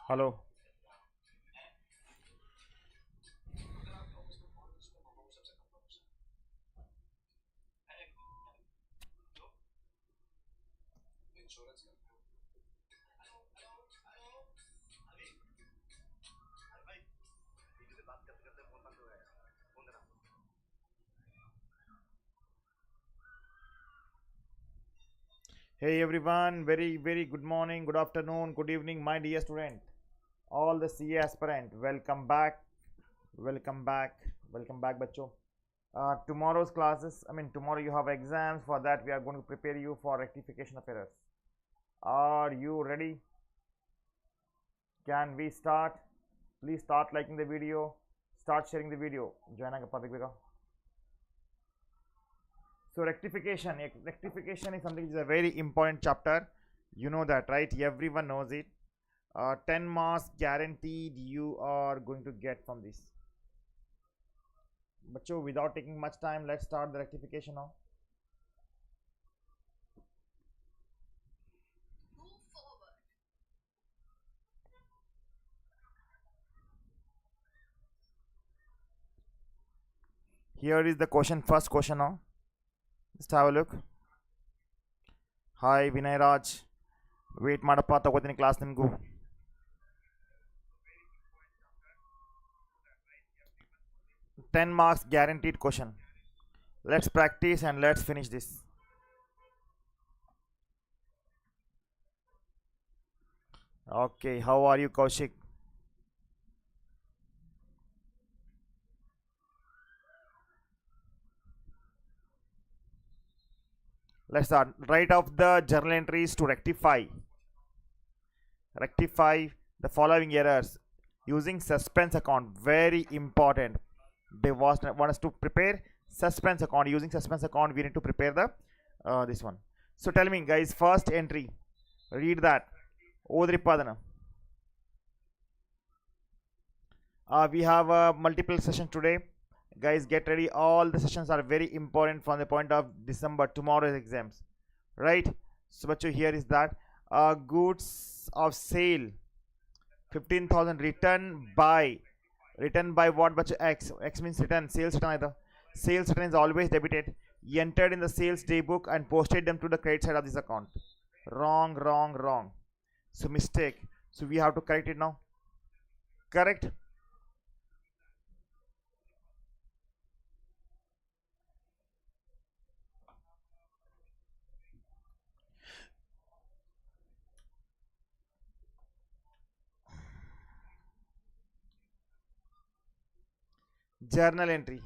Hello. Hey everyone, very good morning, good afternoon, good evening, my dear student. All the CA aspirant, welcome back, welcome back, बच्चों. Tomorrow's classes, tomorrow you have exams. For that, we are going to prepare you for rectification of errors. Are you ready? Can we start? Please start liking the video, start sharing the video. Join us. So rectification is something which is a very important chapter. You know that, right? Everyone knows it. 10 marks guaranteed you are going to get from this. But without taking much time, let's start the rectification now. Here is the question, first question now. Just have a look. Hi Vinay Raj. Wait ಮಾಡಪ್ಪ ತಗೋತೀನಿ class ನಿಮಗೂ. 10 marks guaranteed question. Let's practice and let's finish this. Okay, how are you, Kaushik? Let's start. Write off the journal entries to rectify the following errors using suspense account. Very important. They want us to prepare suspense account. Using suspense account, we need to prepare the this one. So tell me, guys, first entry. Read that. Odripadana. We have multiple sessions today. Guys, get ready. All the sessions are very important from the point of December, tomorrow's exams, right? So bacho, here is that goods of sale 15,000 written by what bacho? X means return. Sales return either. Sales return is always debited, entered in the sales day book and posted them to the credit side of this account. Wrong. So mistake. So we have to correct it now. Correct. Journal entry.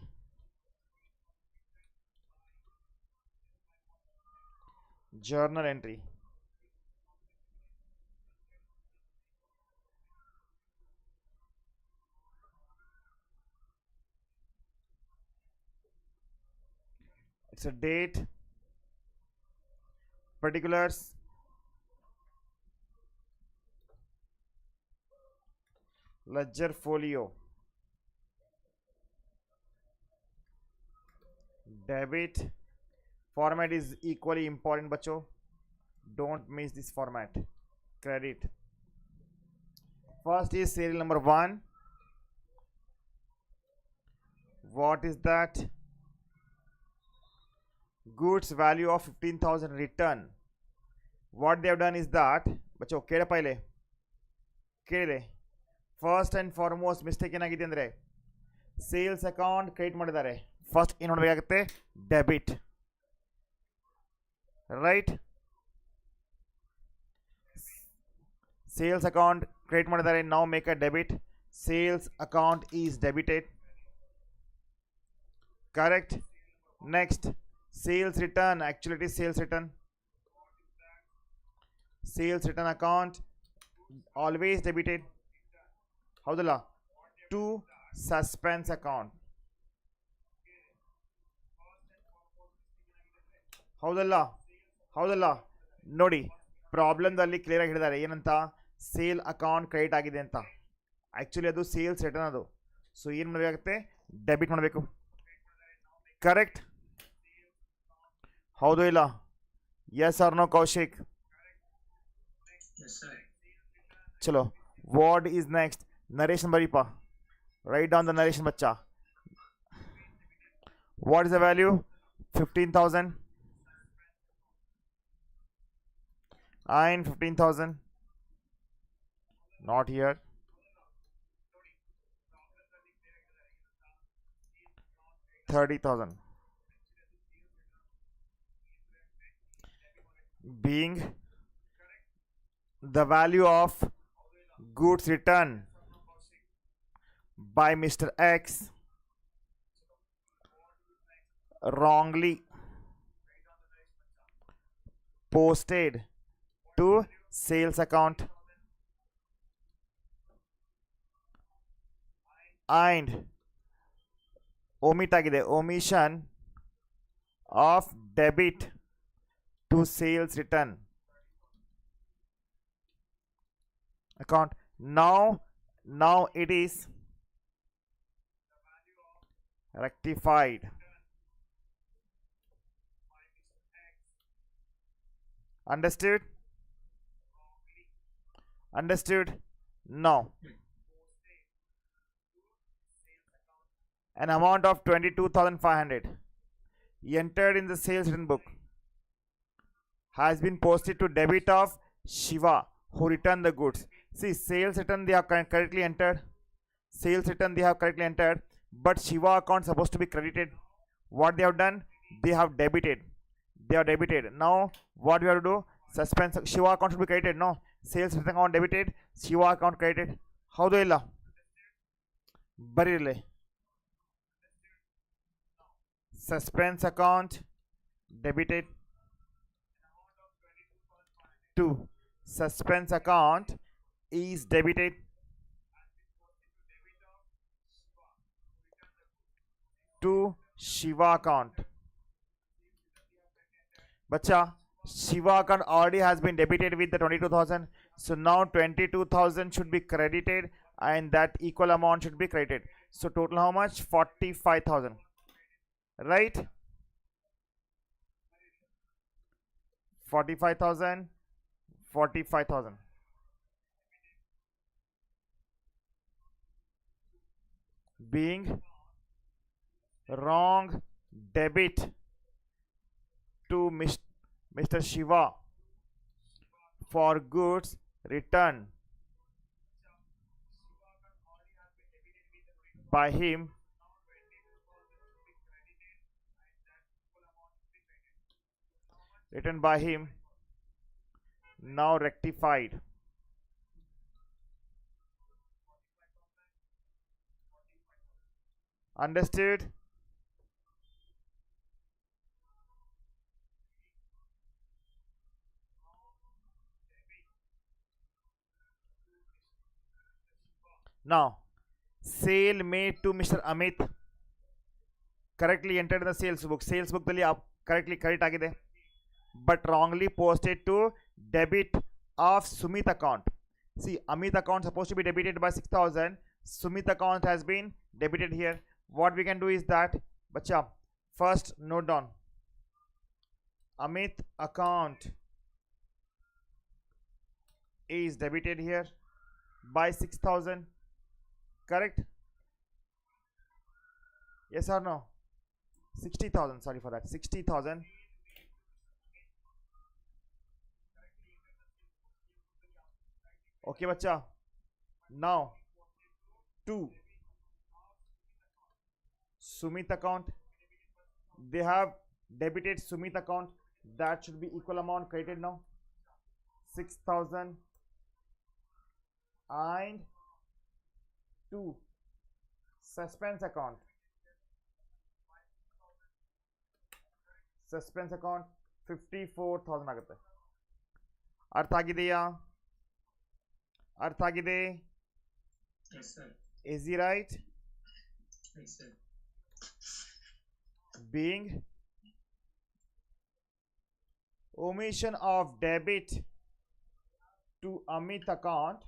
It's a date, particulars, ledger folio, debit. Format is equally important, bacho. Don't miss this format. Credit. First is serial number 1. What is that? Goods value of 15,000 return. What they have done is that, bacho, keda paile kede first and foremost mistake ಏನಾಗಿದೆ ಅಂದ್ರೆ sales account create ಮಾಡಿದ್ದಾರೆ. First ಏನು ಮಾಡಬೇಕಾಗುತ್ತೆ? Debit, right? Sales account create ಮಾಡಿದ್ದಾರೆ. Now make a debit. Sales account is debited. Correct. Next, sales return. Actually it is sales return. Sales return account always debited. Howdala to suspense account. ಹೌದಲ್ಲ ನೋಡಿ, ಪ್ರಾಬ್ಲಮ್ದಲ್ಲಿ clear ಆಗಿ ಹೇಳಿದ್ದಾರೆ ಏನಂತ, sale account credit ಆಗಿದೆ ಅಂತ. Actually ಅದು sales return ಅದು. So ಏನು ಮಾಡಬೇಕಾಗುತ್ತೆ? ಡೆಬಿಟ್ ಮಾಡಬೇಕು. ಕರೆಕ್ಟ್. ಹೌದು ಇಲ್ಲ? Yes or no Kaushik? ಚಲೋ What is next? Narration baripa. Write down the narration bacha. What is the value? 15,000 and 15,000. Not here. 30,000. Being the value of goods returned by Mr. X wrongly posted to sales account and omission of debit to sales return account. Now it is rectified. Understood? Now an amount of 22,500 entered in the sales return book has been posted to debit of Shiva, who returned the goods. See, sales return they have correctly entered. But Shiva account supposed to be credited. What they have done? They have debited. Now what we have to do? Suspense. Shiva account should be credited. No, sales return account debited. Shiva account credited. How do illa? Barile. Suspense account debited to suspense account is debited to Shiva account. Bacha, Shiva account already has been debited with the 22,000. So now 22,000 should be credited and that equal amount should be credited. So total how much? 45,000. Right? 45,000. Being wrong debit to Mr. Shiva for goods returned by him now rectified. Understood? Now sale made to Mr. Amit correctly entered in the sales book. Sales book dalli correctly credit agide, but wrongly posted to debit of Sumit account. See, Amit account supposed to be debited by 6,000. Sumit account has been debited here. What we can do is that, bacha, first note down Amit account is debited here by 6,000. Correct? Yes or no? 60,000. Sorry for that. 60,000. Okay, bacha. Now to Sumit account, they have debited Sumit account. That should be equal amount credited now. 6,000 and to suspense account. 54,000 ಆಗುತ್ತೆ. ಅರ್ಥ ಆಗಿದೆಯಾ? Yes sir. Is he right? Yes sir. Being omission of debit to Amit account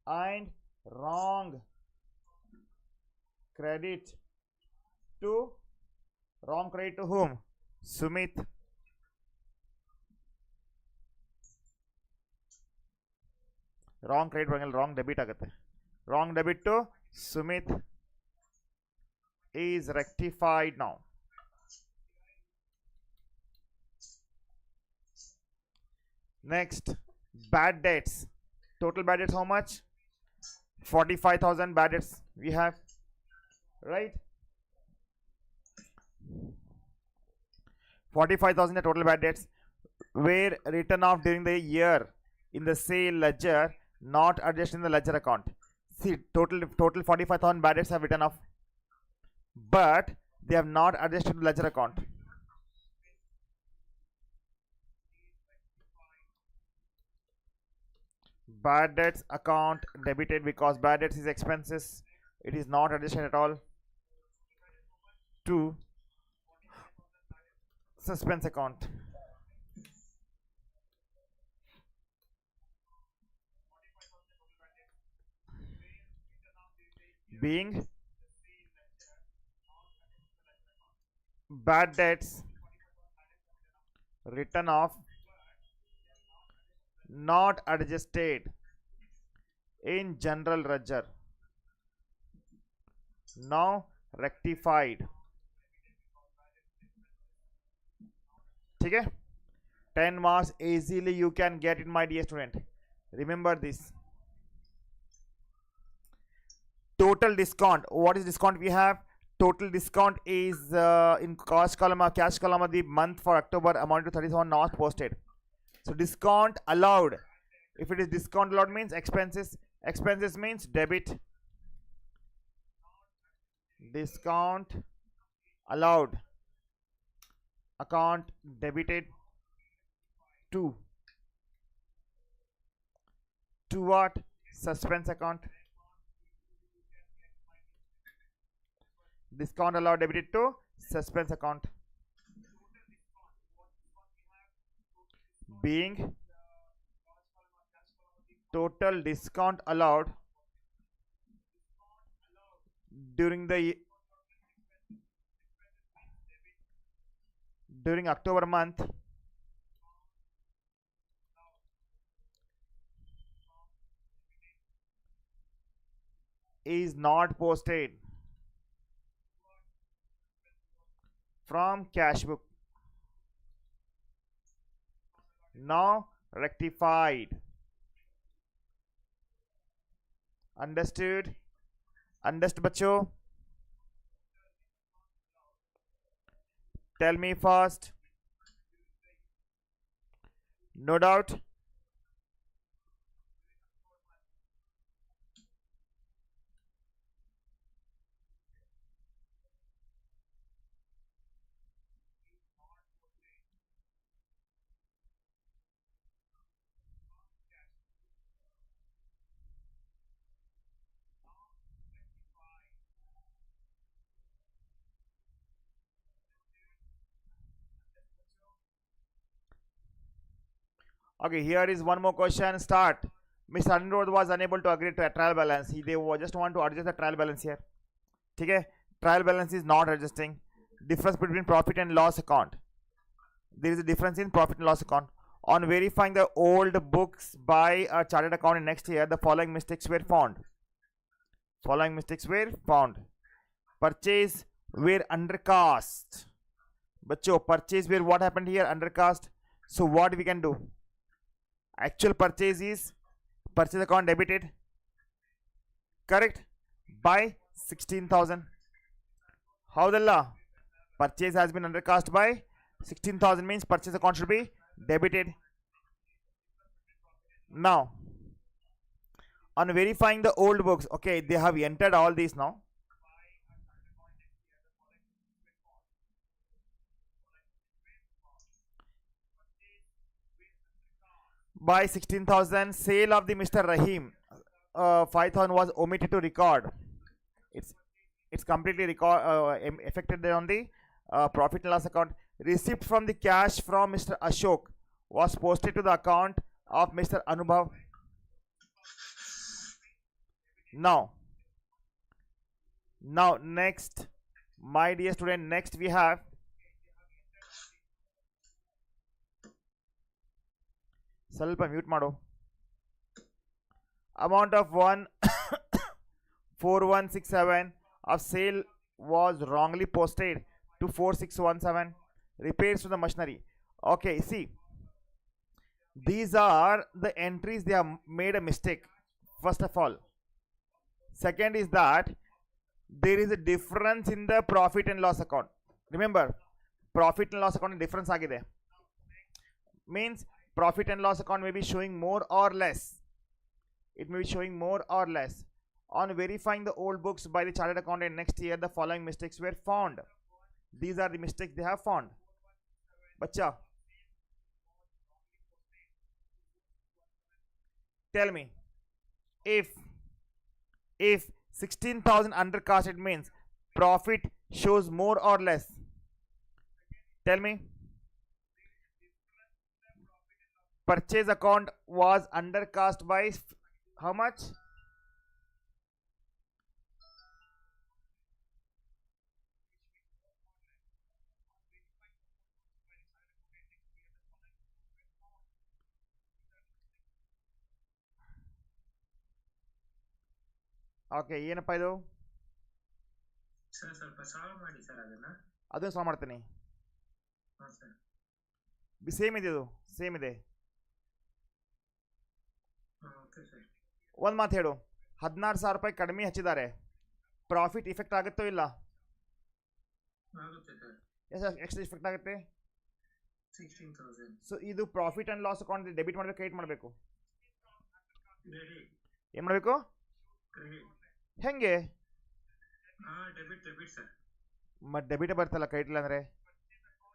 and wrong credit to whom? Sumit. Wrong credit ಬರಂಗಿಲ್ಲ, wrong debit ಆಗುತ್ತೆ. Wrong debit to Sumit is rectified now. Next, bad debts. Total bad debts how much? 45,000 bad debts we have, right? 45,000 the total bad debts were written off during the year in the sale ledger, not adjusted in the ledger account. See, total 45,000 bad debts have written off, but they have not adjusted to ledger account. Bad debts account debited because bad debts is expenses. It is not adjusted at all to suspense account. Being bad debts written off, not adjusted in general ledger, now rectified. ठीक है, 10 marks easily you can get it, my dear student. Remember this. Total discount, what is discount we have? Total discount is in cost column or cash column of the month for October amount to 37 not posted. So discount allowed, if it is discount allowed means expenses, expenses means debit, discount allowed account debited to what? Suspense account. Discount allowed debited to suspense account. Being total discount allowed during October month is not posted from cash book, now rectified. Understood? Understood बच्चों? Tell me first. No doubt? Okay, here is one more question. Start. Mr. Anirudh was unable to agree to a trial balance. They just want to adjust the trial balance here. Okay, trial balance is not adjusting. Difference between profit and loss account. There is a difference in profit and loss account. On verifying the old books by a chartered accountant next year, the following mistakes were found. Following mistakes were found. Purchase were undercast. Bacho, purchase were what happened here? Undercast. So what we can do? Actual purchase is purchase account debited, correct, by 16,000. How the law? Purchase has been undercast by 16,000 means purchase account should be debited. Now, on verifying the old books, okay, they have entered all these now. By 16,000, sale of the Mr. Rahim, 5,000 was omitted to record. It's completely affected on the profit and loss account. Receipt from the cash from Mr. Ashok was posted to the account of Mr. Anubhav. Now next, my dear student, next we have ಸ್ವಲ್ಪ mute ಮಾಡು. amount of 14167 of sale was wrongly posted to 4617. Repairs to the machinery. Okay, see, these are the entries they have made a mistake, first of all. Second is that there is a difference in the profit and loss account. Remember, profit and loss account difference agide means profit and loss account may be showing more or less. It may be showing more or less. On verifying the old books by the chartered accountant next year, the following mistakes were found. These are the mistakes they have found. Bacha, tell me, if 16,000 undercast, it means profit shows more or less. Tell me. Purchase account was undercast by how much? Okay ಏನಪ್ಪ ಇದು sir ಸ್ವಲ್ಪ solve ಮಾಡಿ sir ಅದನ್ನು solve ಮಾಡ್ತೀನಿ. ಹಾಂ sir same ಇದೆ, ಇದು same ಇದೆ. ಓಕೆ ಸರ್ ಒಂದು ಮಾತು ಹೇಳು, 16,000 ರೂಪಾಯಿ ಕಡಿಮೆ ಹಚ್ಚಿದ್ದಾರೆ, ಪ್ರಾಫಿಟ್ ಇಫೆಕ್ಟ್ ಆಗುತ್ತೋ ಇಲ್ಲ? ಆಗುತ್ತೆ ಸರ್. ಎಷ್ಟು ಇಫೆಕ್ಟ್ ಆಗುತ್ತೆ? 16,000. ಸೊ ಇದು profit and loss account debit ಮಾಡಬೇಕು, ಕ್ರೆಡಿಟ್ ಮಾಡಬೇಕು? ಏನು ಮಾಡಬೇಕು? ಹೆಂಗೆ? Debit sir. ಮತ್ತು ಡೆಬಿಟೇ ಬರ್ತಲ್ಲ, ಕ್ರೆಡಿಟ್ ಇಲ್ಲ ಅಂದರೆ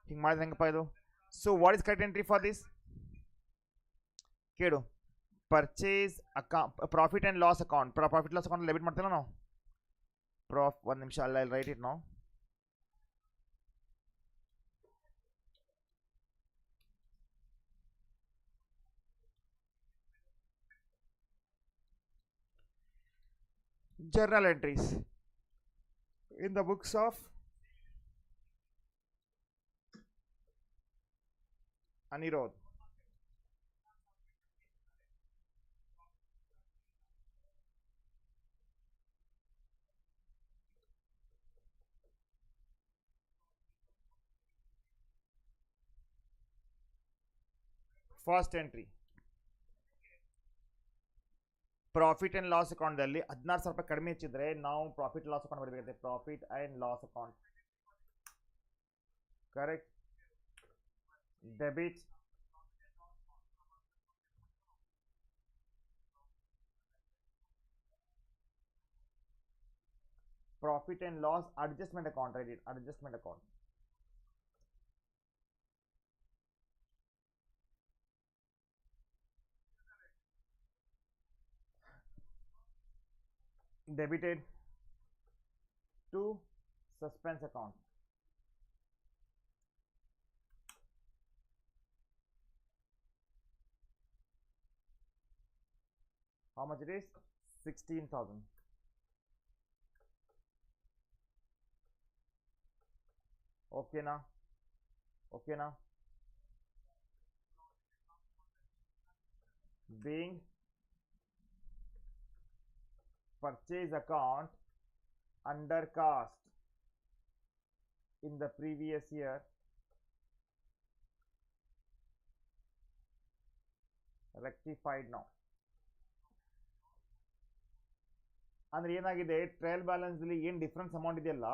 ಹಿಂಗೆ ಮಾಡಿದ್ರೆ ಹೆಂಗಪ್ಪ ಇದು? So what is correct entry for this? ಕೇಳು, purchase profit and loss account, profit loss account debit ಮಾಡ್ತೀವಿ ನಾವು. ಒಂದು ನಿಮಿಷ, ಅಲ್ಲ ರೈಟ್ ಇಟ್ ನಾವು. Journal entries in the books of Anirudh. First entry, profit and loss ಅಕೌಂಟಲ್ಲಿ 16,000 ರೂಪಾಯಿ ಕಡಿಮೆ ಹೆಚ್ಚಿದ್ರೆ ನಾವು ಪ್ರಾಫಿಟ್ ಲಾಸ್ ಅಕೌಂಟ್ ಬರಬೇಕಾಗುತ್ತೆ. Profit and loss account, correct. Debit profit and loss adjustment account, right, adjustment account. Debited to suspense account. How much it is? 16,000. Okay na? Okay na? Being purchase account undercast in the previous year, rectified now. ಅಂದ್ರೆ ಏನಾಗಿದೆ, trial balance ಅಲ್ಲಿ ಏನು difference amount ಇದೆಯಲ್ಲ,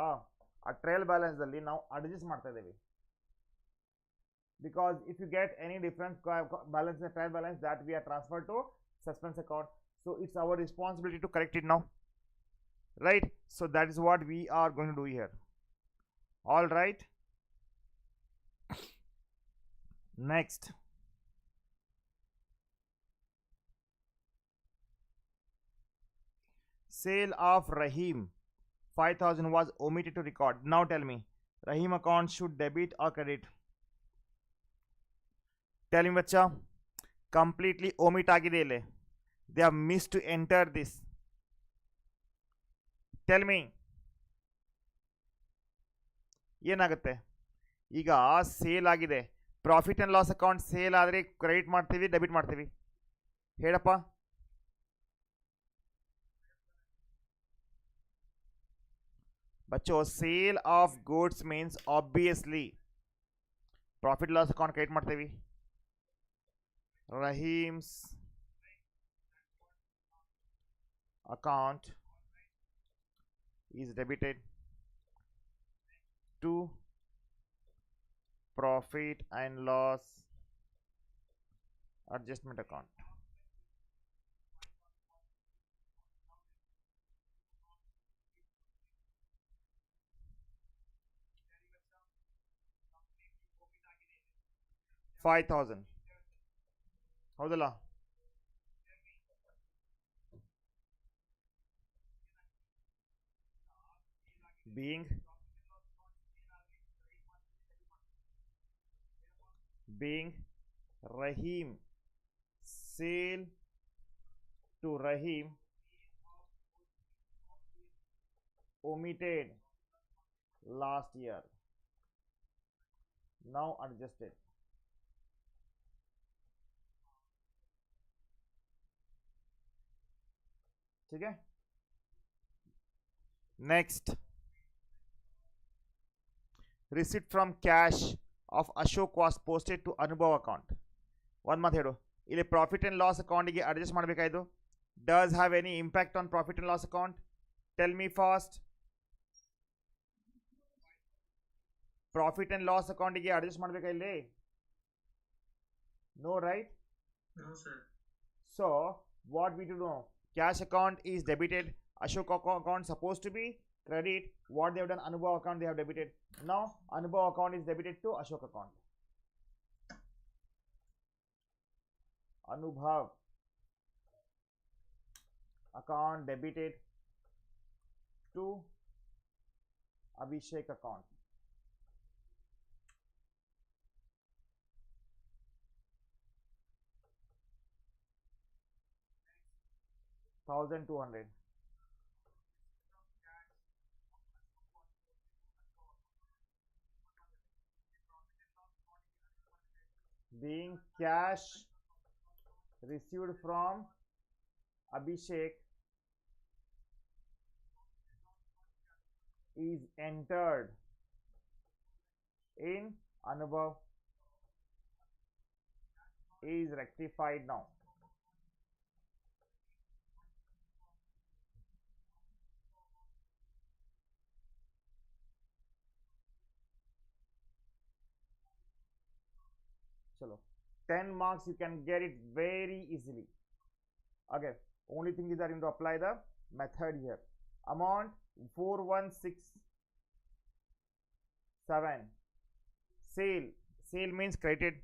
ಆ trial balance ಅಲ್ಲಿ ನಾವು adjust ಮಾಡ್ತಾ ಇದ್ದೀವಿ. Because if you get any difference balance in trial balance, that we are transferred to suspense account. So it's our responsibility to correct it now, right? So that is what we are going to do here. All right, next, sale of Rahim 5,000 was omitted to record. Now tell me, Rahim account should debit or credit? Tell me bacha, completely omit agide ile, they have missed to enter this. Tell me, ಏನಾಗುತ್ತೆ? ಈಗ sale ಆಗಿದೆ, profit and loss account sale ಆದರೆ credit ಮಾಡ್ತೀವಿ, debit ಮಾಡ್ತೀವಿ? ಹೇಳಪ್ಪ. बच्चों sale of goods means obviously profit loss account create ಮಾಡ್ತೀವಿ Rahim's account is debited to profit and loss adjustment account. $5,000. ಹೌದಲ್ಲ being Rahim sale to Rahim omitted last year now adjusted. ठीक है next receipt from cash of Ashok was posted to Anubhav account. ಒಂದು ಮಾತು ಹೇಳು ಇಲ್ಲಿ profit and loss ಅಕೌಂಟಿಗೆ adjust ಮಾಡಬೇಕಾಯ್ತು does have any impact on profit and loss account tell me fast profit and loss ಅಕೌಂಟಿಗೆ adjust ಮಾಡಬೇಕಾ ಇಲ್ಲಿ no right No, sir. So what we do no cash account is debited Ashok account supposed to be credit what they have done Anubhav account they have debited now Anubhav account is debited to Ashok account Anubhav account debited to Abhishek account $1,200 being cash received from Abhishek is entered in Anubhav is rectified now. Chalo. 10 marks you can get it very easily. Okay, only thing is that you need to apply the method here. Amount 4167. Sale means credited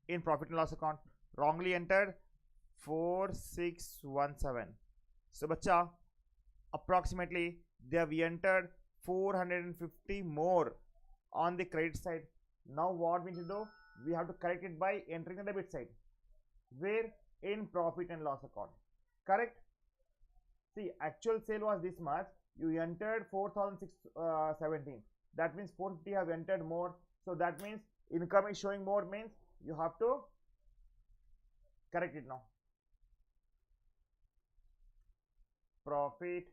in profit and loss account. Wrongly entered 4617. So bacha, approximately they have entered 450 more on the credit side. Now what we need to do? We have to correct it by entering the debit side. Where? In profit and loss account. Correct? See, actual sale was this much. You entered 4,617. That means 450 have entered more. So that means income is showing more means you have to correct it now. Profit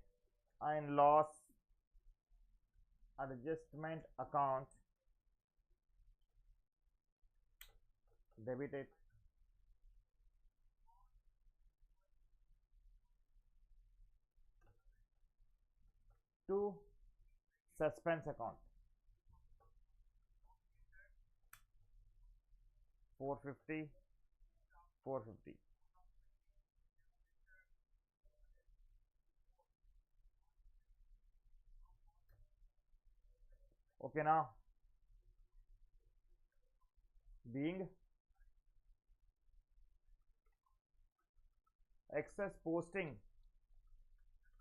and loss adjustment account debited to suspense account 450 okay now being excess posting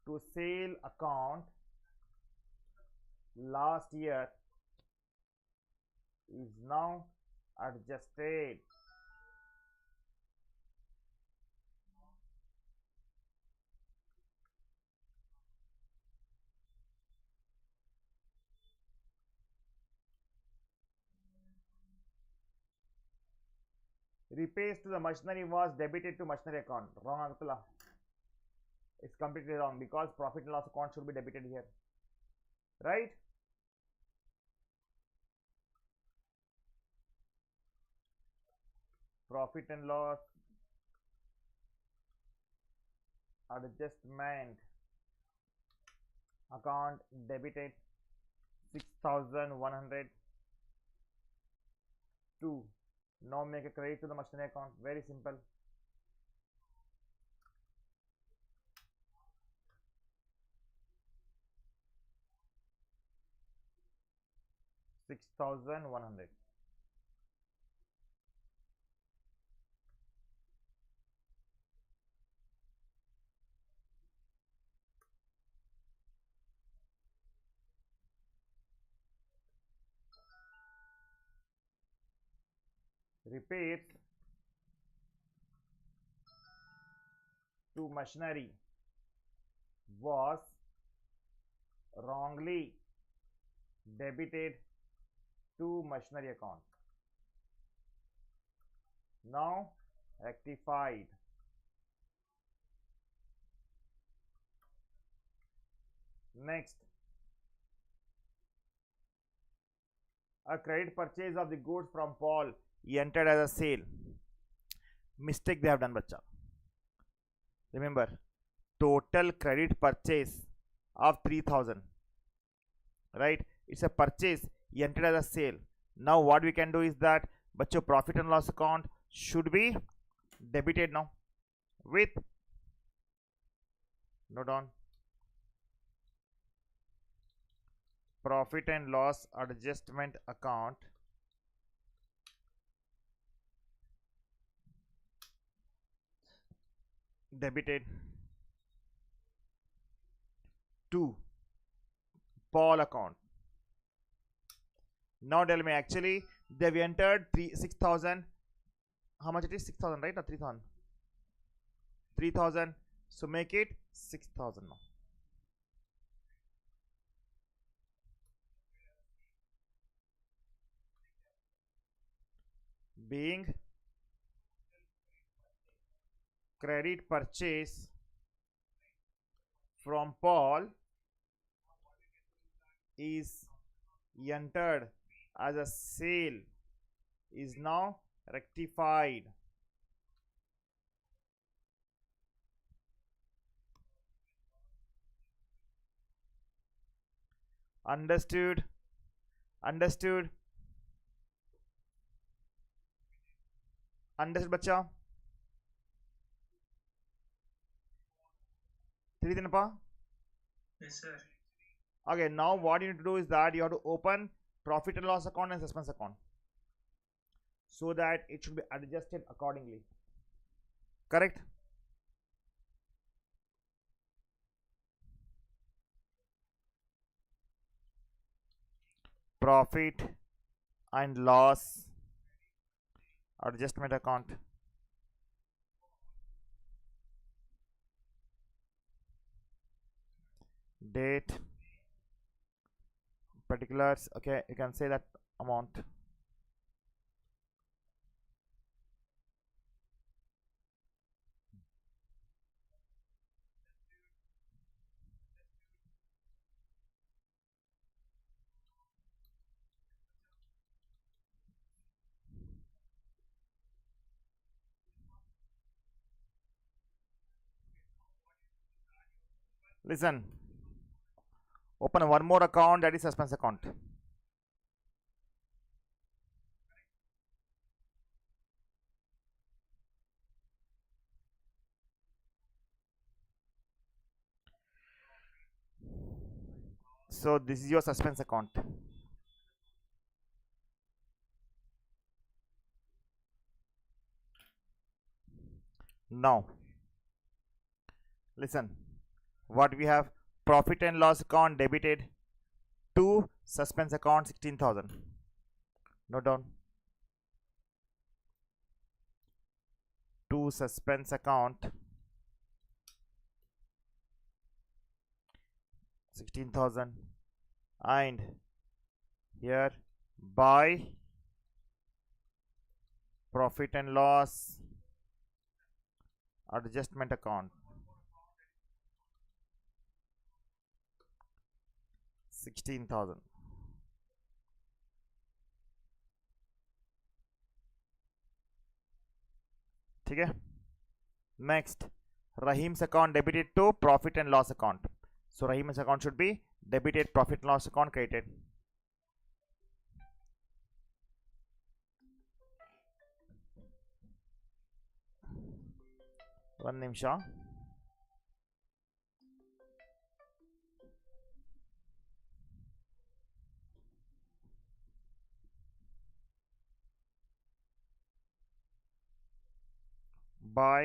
to sale account last year is now adjusted. Repays to the machinery was debited to machinery account. Wrong agutala. It's completely wrong because profit and loss account should be debited here. right? Profit and loss adjustment account debited 6,100 to now make a credit to the machinery account. Very simple. $6,100. Repairs to machinery was wrongly debited to machinery account. Now rectified. Next, a credit purchase of the goods from Paul he entered as a sale. Mistake they have done, bacha. Remember, total credit purchase of 3,000, right? It's a purchase he entered as a sale. Now what we can do is that, bacho, profit and loss account should be debited now with, note down, profit and loss adjustment account debited to Paul account. Now tell me, actually they've entered 6,000. How much it is? 6,000, right? Or 3,000? 3,000. So make it 6,000 now. Being credit purchase from Paul is entered as a sale is now rectified. Understood? Understood? Understood, bacha? 3 dinapa? Yes, sir. Okay, now what you need to do is that you have to open profit and loss account and suspense account so that it should be adjusted accordingly. Correct? Profit and loss adjustment account. Date, particulars. Okay, you can say that amount. Listen, open one more account, that is suspense account. So this is your suspense account. Now listen, what we have, profit and loss account debited to suspense account 16,000. Note down, to suspense account 16,000, and here by profit and loss adjustment account 16,000. ठीक है. Next, Rahim's account debited to profit and loss account. So Rahim's account should be debited, profit and loss account created. One nimsha. By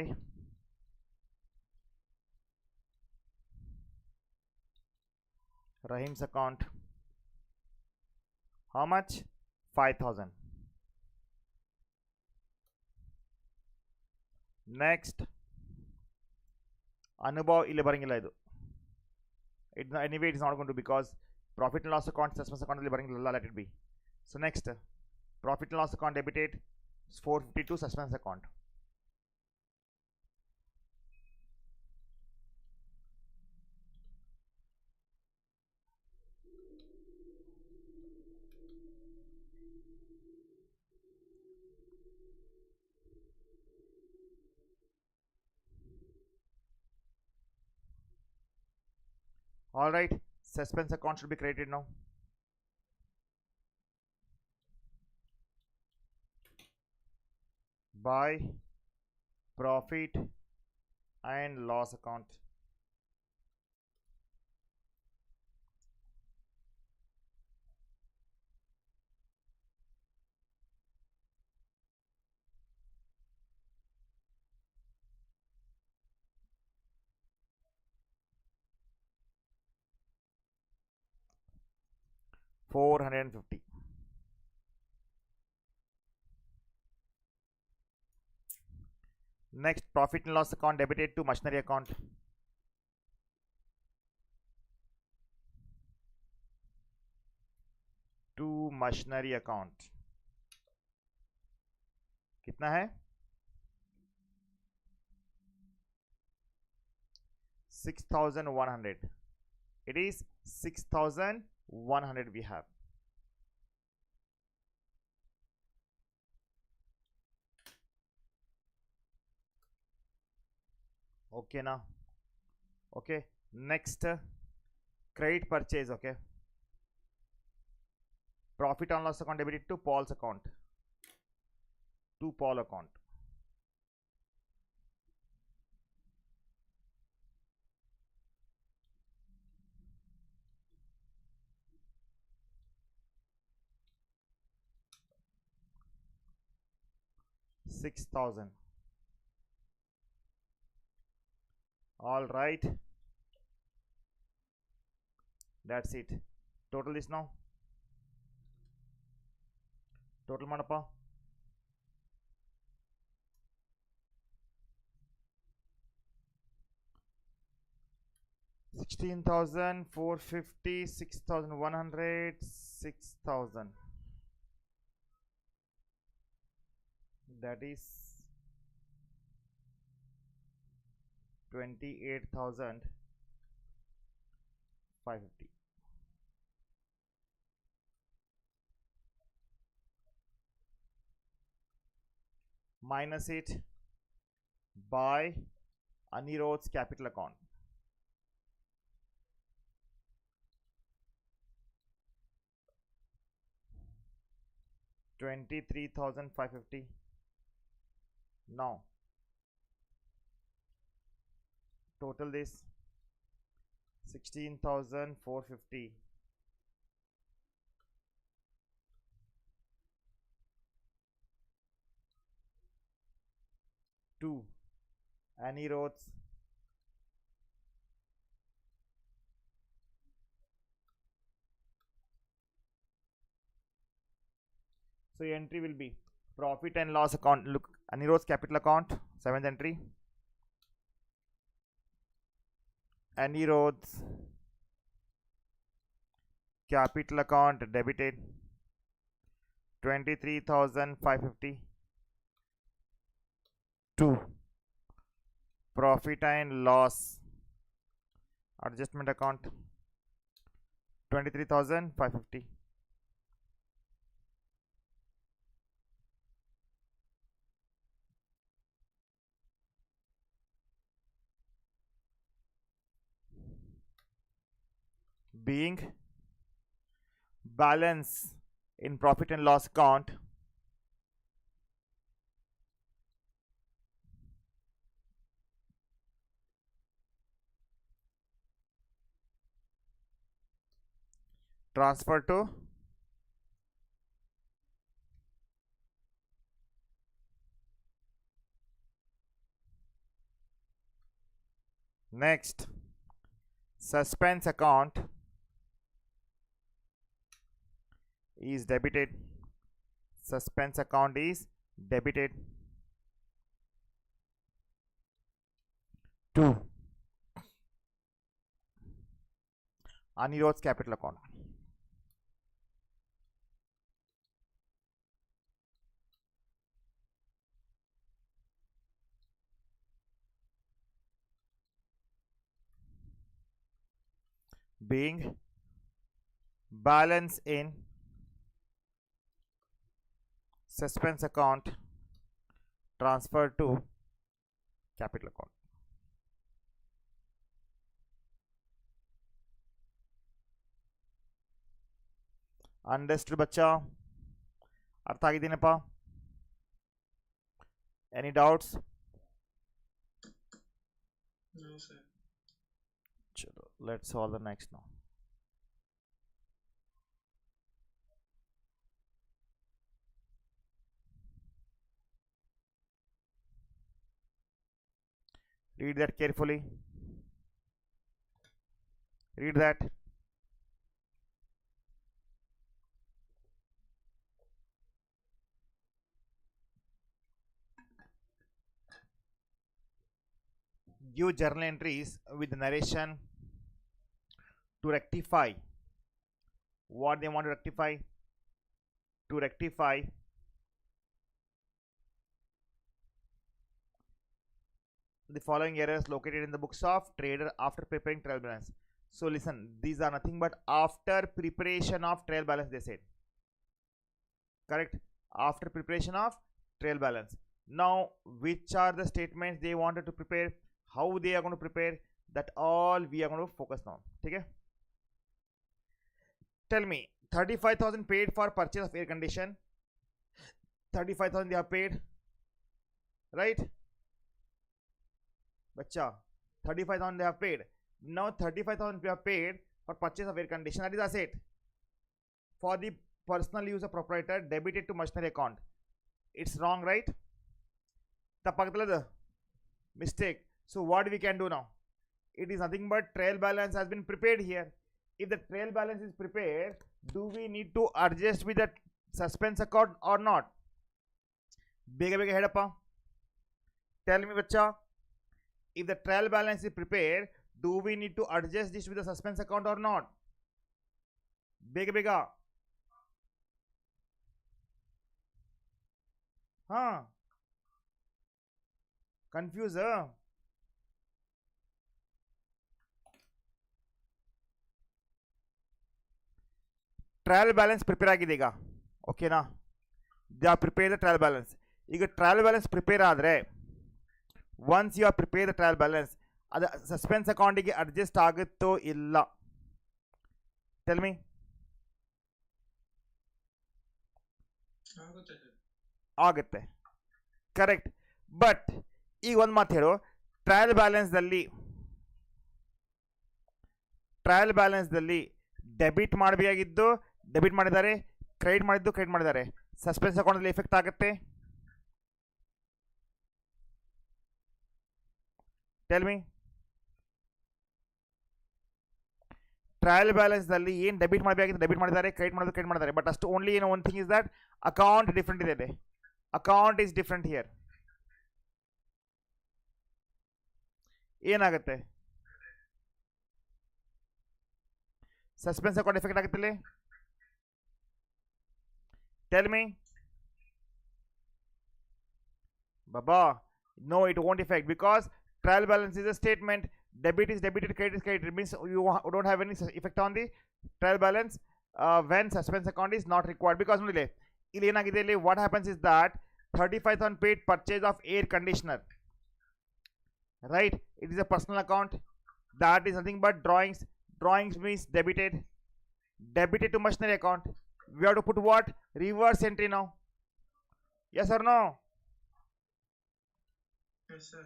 Rahim's account, how much? 5,000. Next, Anubhav ಇಲ್ಲಿ ಬರಂಗಿಲ್ಲ ಇದು. Anyway it is not going to, because profit and loss account, suspense account ಇಲ್ಲಿ ಬರಂಗಿಲ್ಲ. Let it be. So next, profit and loss account debited 452 suspense account. All right, suspense account should be created now. By profit and loss account. $450. Next, profit and loss account debited to machinery account. To machinery account. कितना है? 6,100. It is 6,100 we have. Okay now. Okay, next, credit purchase. Okay, profit and loss account debited to Paul's account, to Paul account. $6,000. All right, that's it. Total is now. Total manapa. $16,450, 6,100, 6,000. That is 28,550. Minus it by Anirudh's capital account. $23,550. Now total this 16,450 to Anirudh's so entry will be profit and loss account. Look, Anirudh's capital account, 7th entry. Anirudh's capital account debited 23,550 to profit and loss adjustment account 23,550. Being balance in profit and loss account transfer to next suspense account is debited. Suspense account is debited to Anirudh's capital account. Being balance in suspense account transferred to capital account. Understood बच्चा? अर्थ ಆಗಿದೆನಪ್ಪ? Any doubts? No, sir. Chalo, let's solve the next now. Read that carefully. Read that. Give journal entries with the narration to rectify what they want to rectify. To rectify the following errors located in the books of trader after preparing trial balance. So listen, these are nothing but after preparation of trial balance, they said. Correct? After preparation of trial balance. Now, which are the statements they wanted to prepare, how they are going to prepare, that all we are going to focus on. Okay? Tell me, 35,000 paid for purchase of air condition. 35,000 they have paid, right? Bacha, 35,000 they have paid. Now 35,000 we have paid for purchase of air condition. That is asset for the personal use of proprietor debited to machinery account. It's wrong, right? Mistake. So what we can do now? It is nothing but trial balance has been prepared here. If the trial balance is prepared, do we need to adjust with the suspense account or not? Bega bega head up. Tell me, bacha. If the trial balance is prepared, do we need to adjust this with the suspense account or not? Bega bega. Huh? Confused, huh? Trial balance prepare ಆಗಿದೀಗ ಓಕೆನಾ? They are prepare the trial balance. ಈಗ trial balance prepare ಆದರೆ once you are prepare the trial balance ಅದು suspense ಅಕೌಂಟಿಗೆ adjust ಆಗುತ್ತೋ ಇಲ್ಲ? Tell me. ಆಗುತ್ತೆ, correct. But ಈಗ ಒಂದು ಮಾತು ಹೇಳು, ಟ್ರಯಲ್ ಬ್ಯಾಲೆನ್ಸ್ದಲ್ಲಿ ಡೆಬಿಟ್ ಮಾಡಬೇಕಾಗಿದ್ದು ಡೆಬಿಟ್ ಮಾಡಿದ್ದಾರೆ, ಕ್ರೆಡಿಟ್ ಮಾಡಿದ್ದು ಕ್ರೆಡಿಟ್ ಮಾಡಿದ್ದಾರೆ. ಸಸ್ಪೆನ್ಸ್ ಅಕೌಂಟಲ್ಲಿ ಎಫೆಕ್ಟ್ ಆಗುತ್ತೆ? Tell me. ಟ್ರಯಲ್ ಬ್ಯಾಲೆನ್ಸ್ದಲ್ಲಿ ಏನು ಡೆಬಿಟ್ ಮಾಡಬೇಕಾಗಿದ್ದು ಡೆಬಿಟ್ ಮಾಡಿದ್ದಾರೆ, ಕ್ರೆಡಿಟ್ ಮಾಡೋದು ಕ್ರೆಡಿಟ್ ಮಾಡಿದ್ದಾರೆ. ಬಟ್ ಅಷ್ಟು ಓನ್ಲಿ ಏನು one thing is that account different ಇದೆ. Account is different here. ಏನಾಗುತ್ತೆ? ಸಸ್ಪೆನ್ಸ್ ಅಕೌಂಟ್ ಎಫೆಕ್ಟ್ ಆಗುತ್ತಿಲ್ಲ? Tell me. Baba, no, it won't affect because trial balance is a statement. Debit is debited, credit is credited. It means you don't have any effect on the trial balance when suspense account is not required, because ನೋಡಿ ಇಲ್ಲಿ ಏನಾಗಿದೆ, ಇಲ್ಲಿ what happens is that 35,000 paid purchase of air conditioner, right? It is a personal account, that is nothing but drawings means debited to machinery account. We have to put what? Reverse entry now. Yes or no? Yes, sir.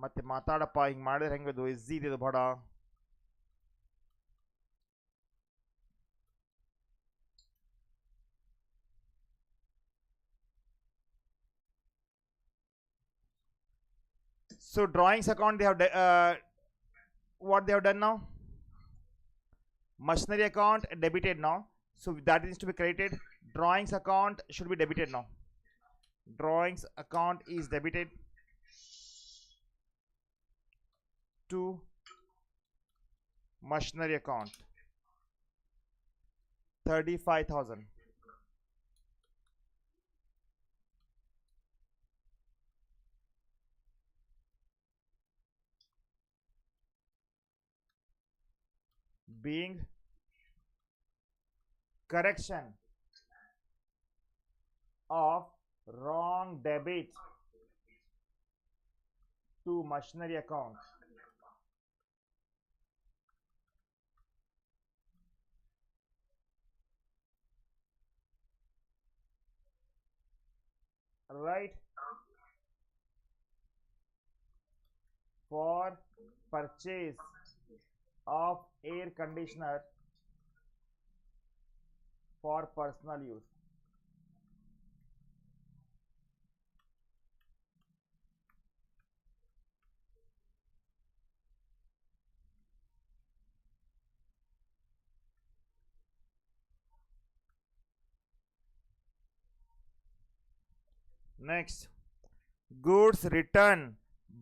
ಮತ್ತೆ ಮಾತಾಡಪ್ಪ, ಹಿಂಗೆ ಮಾಡಿದ್ರೆ ಹೆಂಗದು? Easy ಇದೆ ಬಡ. So drawings account, they have what they have done now? Machinery account debited now, so that needs to be credited. Drawings account should be debited now. Drawings account is debited to machinery account 35,000. Being correction of wrong debit to machinery account. Right? For purchase of air conditioner for personal use. Next, goods returned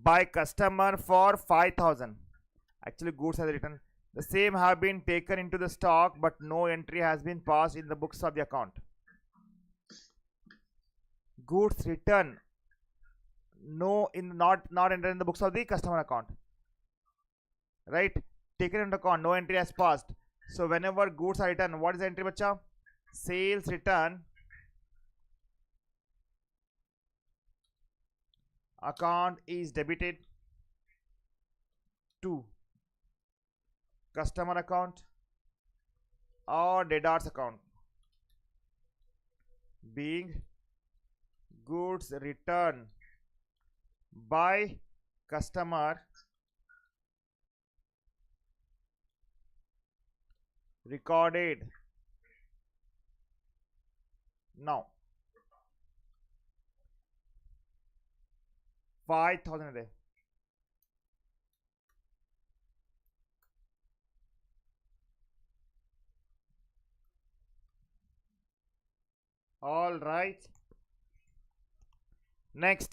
by customer for 5,000. Actually, goods has returned. The same have been taken into the stock, but no entry has been passed in the books of the account. Goods return, not entered in the books of the customer account. Right? Taken into account, no entry has passed. So whenever goods are returned, what is the entry, bacha? Sales return account is debited to customer account or debtors account. Being goods returned by customer recorded now. 5,000 ಇದೆ. All right. Next,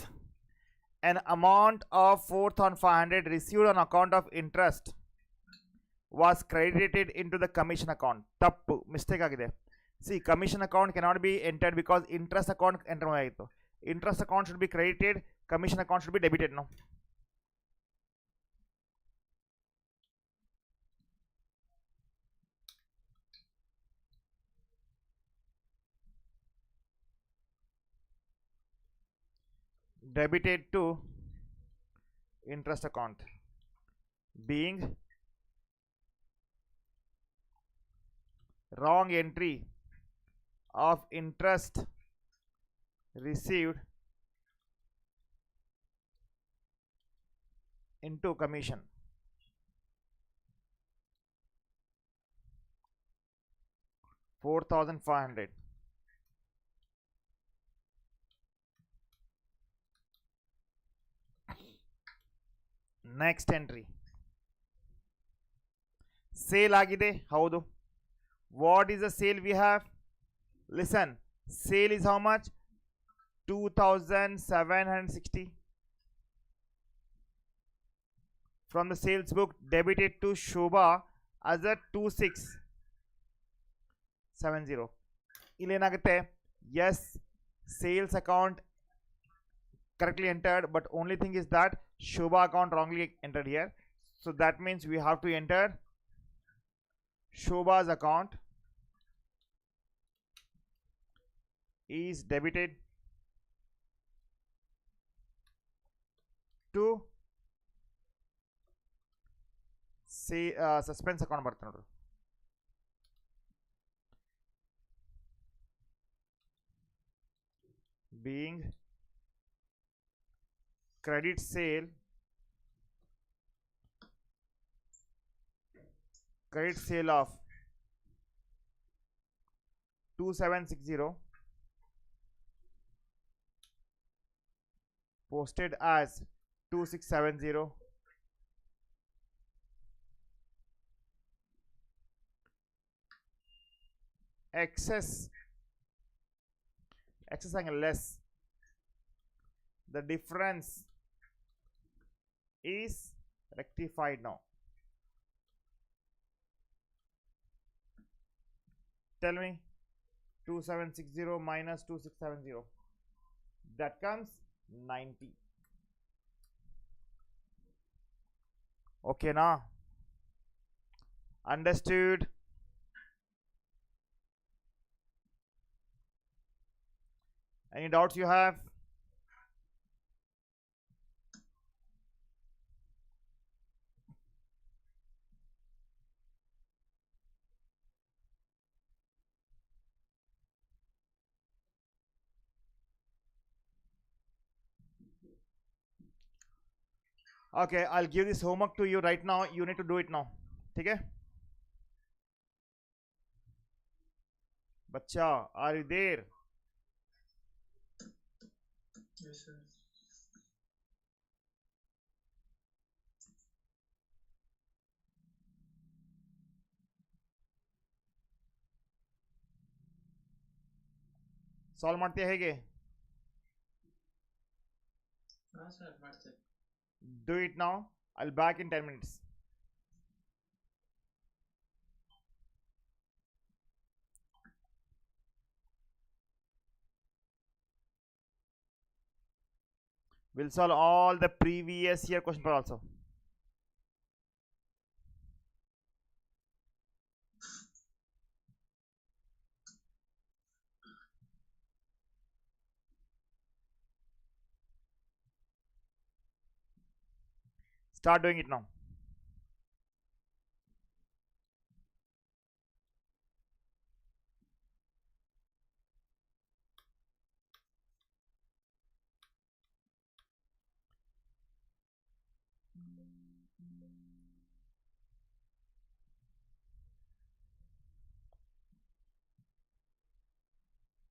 an amount of 4,500 received on account of interest was credited into the commission account. Tappu, mistake agide. See, commission account cannot be entered because interest account enter ಆಗಿತ್ತು. Interest account should be credited, commission account should be debited now. Debited to interest account. Being wrong entry of interest received into commission. $4,500. Next entry. Sale agide, haudu. What is the sale we have? Listen, sale is how much? 2,760. From the sales book, debited to Shobha as a 2670. Ilenagutte, yes, sales account correctly entered, but only thing is that Shobha account wrongly entered here. So that means we have to enter Shobha's account is debited to say suspense account ಬರುತ್ತೆ ನೋಡ್ರಿ. Being credit sale of 2760 posted as 2670 excess and less, the difference is rectified now. Tell me, 2760 minus 2670, that comes 90. Okay na? Understood? Any doubts you have? Okay, I'll give this homework to you right now. You need to do it now. ठीक है? बच्चा, are you there? Yes, sir. Solve ಮಾಡ್ತೀಯಾ ಹೇಗೆ? ಹಾಂ sir ಮಾಡ್ತೇನೆ. Do it now. I'll back in 10 minutes. We'll solve all the previous year question paper also. Start doing it now.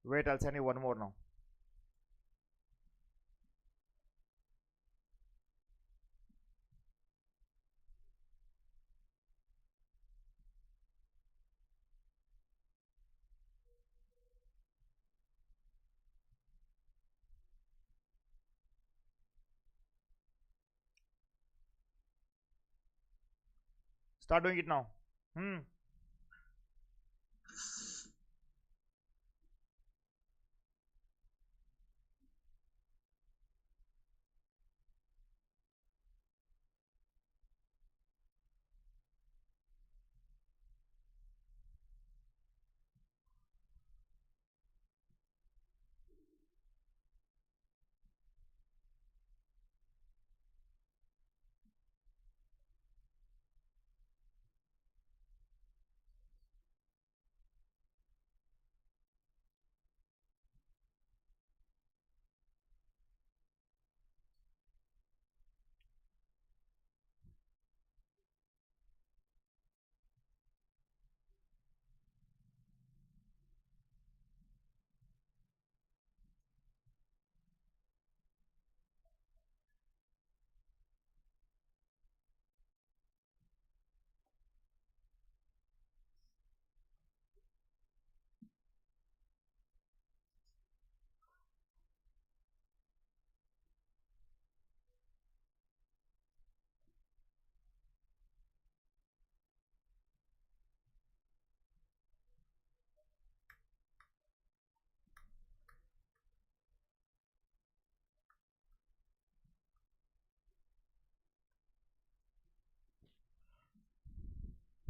Wait, I'll send you one more now. Start doing it now.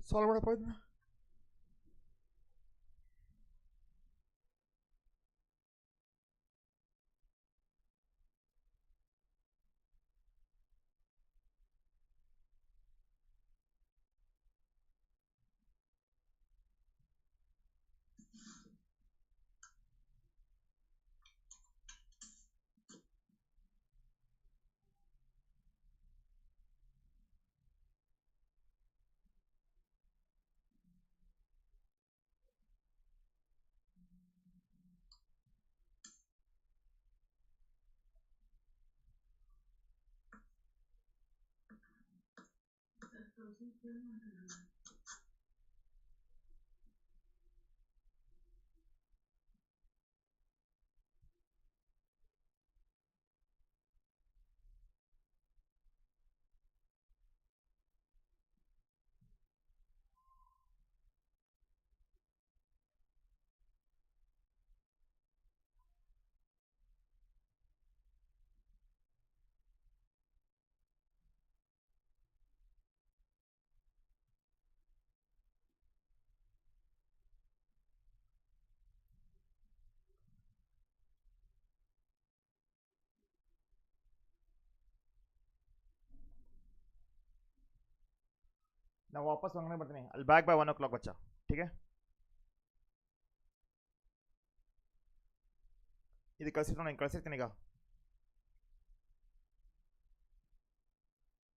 Solve ಮಾಡಪ್ಪ ಇದನ್ನ. ನಾವು ವಾಪಸ್ ಹೊರಗಡೆ ಬರ್ತೀನಿ, ಅಲ್ಲಿ back by 1 o'clock ಬಚ್ಚ, ठीक है. ಇದು ಕಳಿಸಿರ್ತಾನೆ, ಕಳಿಸಿರ್ತೀನಿ ಈಗ.